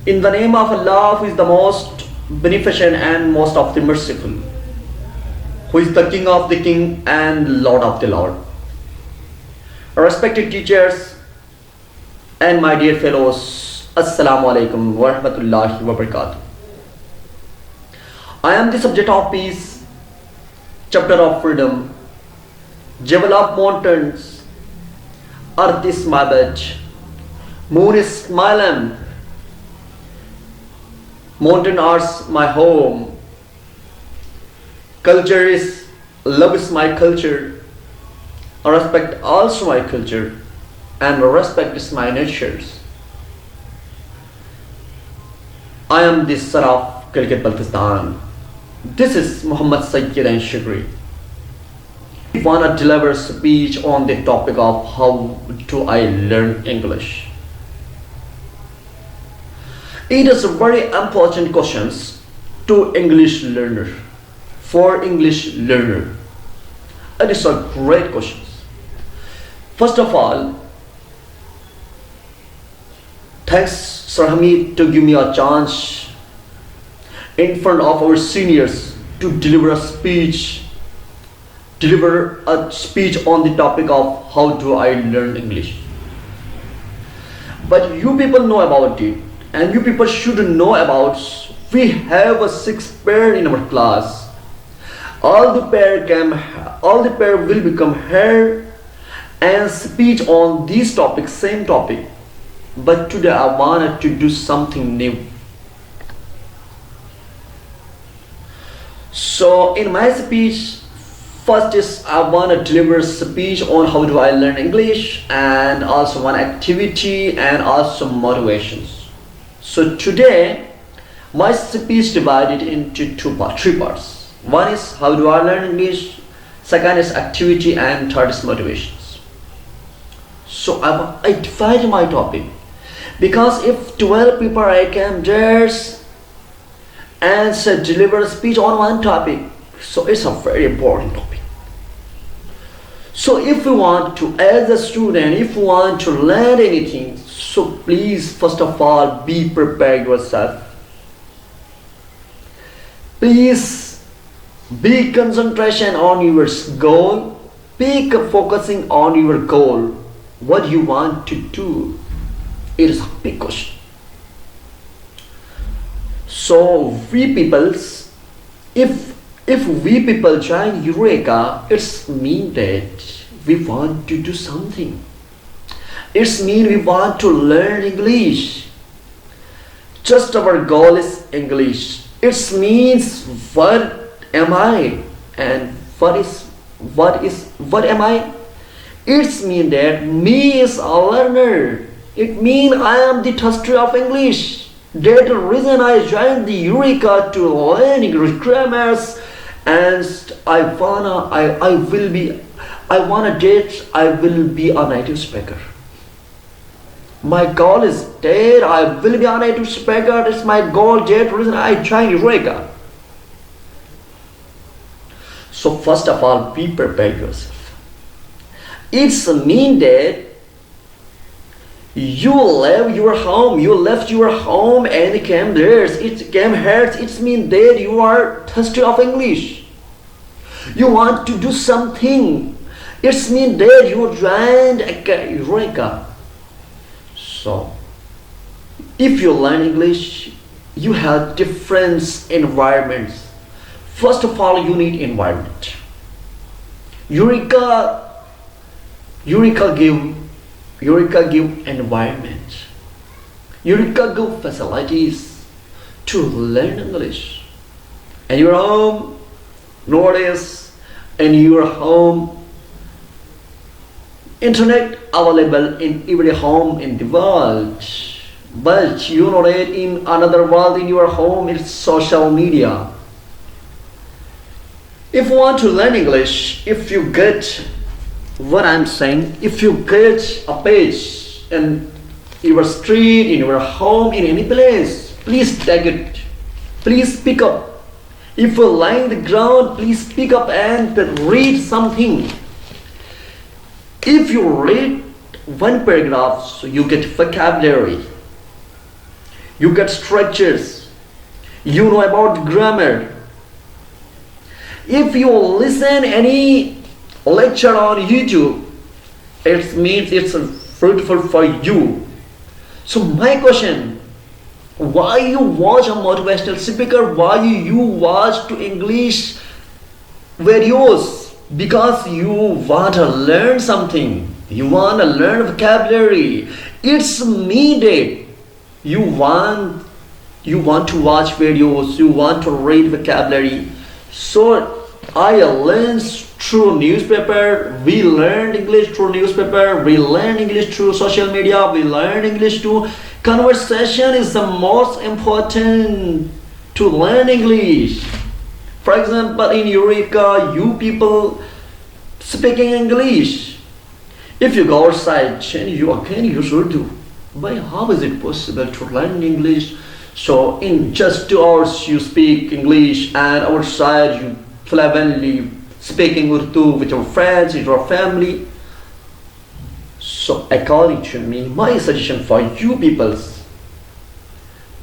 In the name of Allah, who is the most beneficent and most of the merciful, who is the King of the King and Lord of the Lord. Respected teachers and my dear fellows, Assalamu alaikum wa rahmatullahi wa barakatuh. I am the subject of peace, chapter of freedom. Jewel of mountains, earth is my bed, moon is my lamp, mountain are my home, culture is, love is my culture, respect also my culture, and respect is my natures. I am the son of Gilgit Baltistan. This is Muhammad Saeedain. I want to deliver a speech on the topic of how do I learn English. It is a very important question to English learner, for English learner. It is a great question. First of all, thanks Sir Hamid to give me a chance in front of our seniors to deliver a speech on the topic of how do I learn English. But you people know about it, and you people should know about, we have a 6 pair in our class. All the pair will become here and speech on this topic, same topic. But today I wanted to do something new. So in my speech, first is I want to deliver a speech on how do I learn English, and also one activity and also motivations. So today my speech divided into 3 parts. One is how do I learn English, second is activity, and third is motivations. So I divided my topic because if 12 people I came there and deliver a speech on one topic, so it's a very important topic. So if you want to, as a student, if you want to learn anything, so please first of all be prepared yourself. Please be concentration on your goal, be focusing on your goal, what you want to do. It is a big question. So we peoples, if we people join Eureka, it's mean that we want to do something. It's mean we want to learn English. Just our goal is English. It means what am I and what am I? It means that me is a learner. It means I am the thirster of English. That's the reason I joined the Eureka to learn English grammars, and I will be a native speaker. My goal is that I will be a native speaker. That's my goal. That's the reason I joined Eureka. So first of all, be prepared yourself. It's mean that you left your home and came there. It came here. It means that you are thirsty of English. You want to do something. It means that you joined Eureka. So, if you learn English, you have different environments. First of all, you need environment. Eureka give environment. Eureka give facilities to learn English. And your home, nowadays, in your home, internet available in every home in the world. But you know that in another world in your home, it's social media. If you want to learn English, if you get what I'm saying, if you get a page in your street, in your home, in any place, please take it. Please pick up. If you lie on the ground, please pick up and read something. If you read one paragraph, so you get vocabulary. you get structures, you know about grammar. If you listen any lecture on YouTube, it means it's fruitful for you. So my question, why you watch a motivational speaker, why you watch to English videos? Because you want to learn something, you want to learn vocabulary. It's needed. You want to watch videos, you want to read vocabulary. So I learned through newspaper, we learned English through newspaper, we learn English through social media, we learn English too. Conversation is the most important to learn English. For example, in Eureka, you people speaking English. If you go outside, you should do. But how is it possible to learn English? So in just 2 hours you speak English, and outside you fluently speaking Urdu with your friends, with your family. So according to me, my suggestion for you peoples,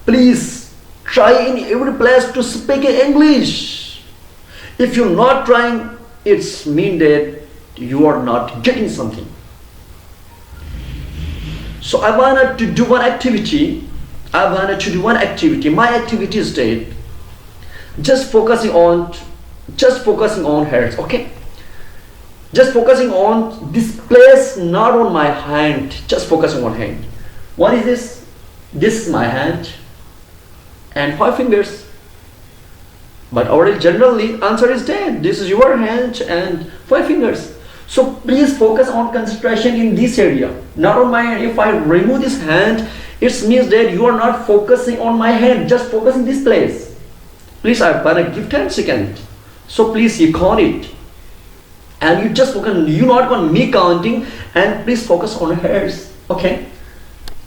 please try in every place to speak English. If you're not trying, it's mean that you are not getting something. So I wanted to do one activity. My activity is that just focusing on heads, okay? Just focusing on this place, not on my hand. Just focusing on hand. What is this? This is my hand and 5 fingers. But already generally answer is that this is your hand and 5 fingers. So please focus on concentration in this area, not on my hand. If I remove this hand, it means that you are not focusing on my hand, just focus in this place. Please, I'm gonna give 10 seconds. So please, you count it. And you just focus, you not on me counting, and please focus on hairs. Okay?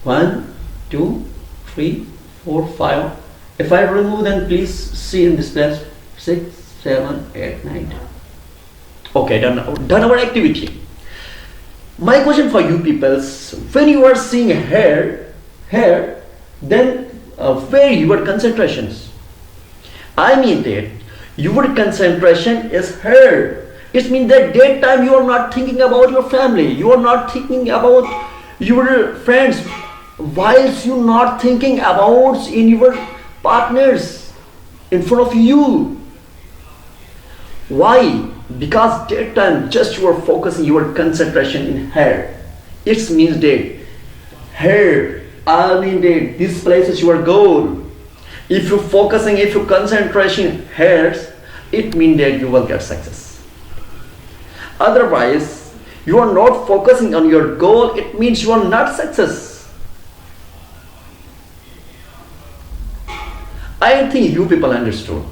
1, 2, 3, 4, 5. If I remove, then please see in this place. 6, 7, 8, 9, 10. Okay, done our activity. My question for you people, when you are seeing hair, then where your concentrations? I mean that your concentration is hair. It means that time you are not thinking about your family, you are not thinking about your friends, whilst you not thinking about in your partners in front of you. Why? Because that time just you are focusing your concentration in hair. It means that hair, I mean that this place is your goal. If you focusing, if you concentration hairs, it means that you will get success. Otherwise, you are not focusing on your goal, it means you are not success. I think you people understood.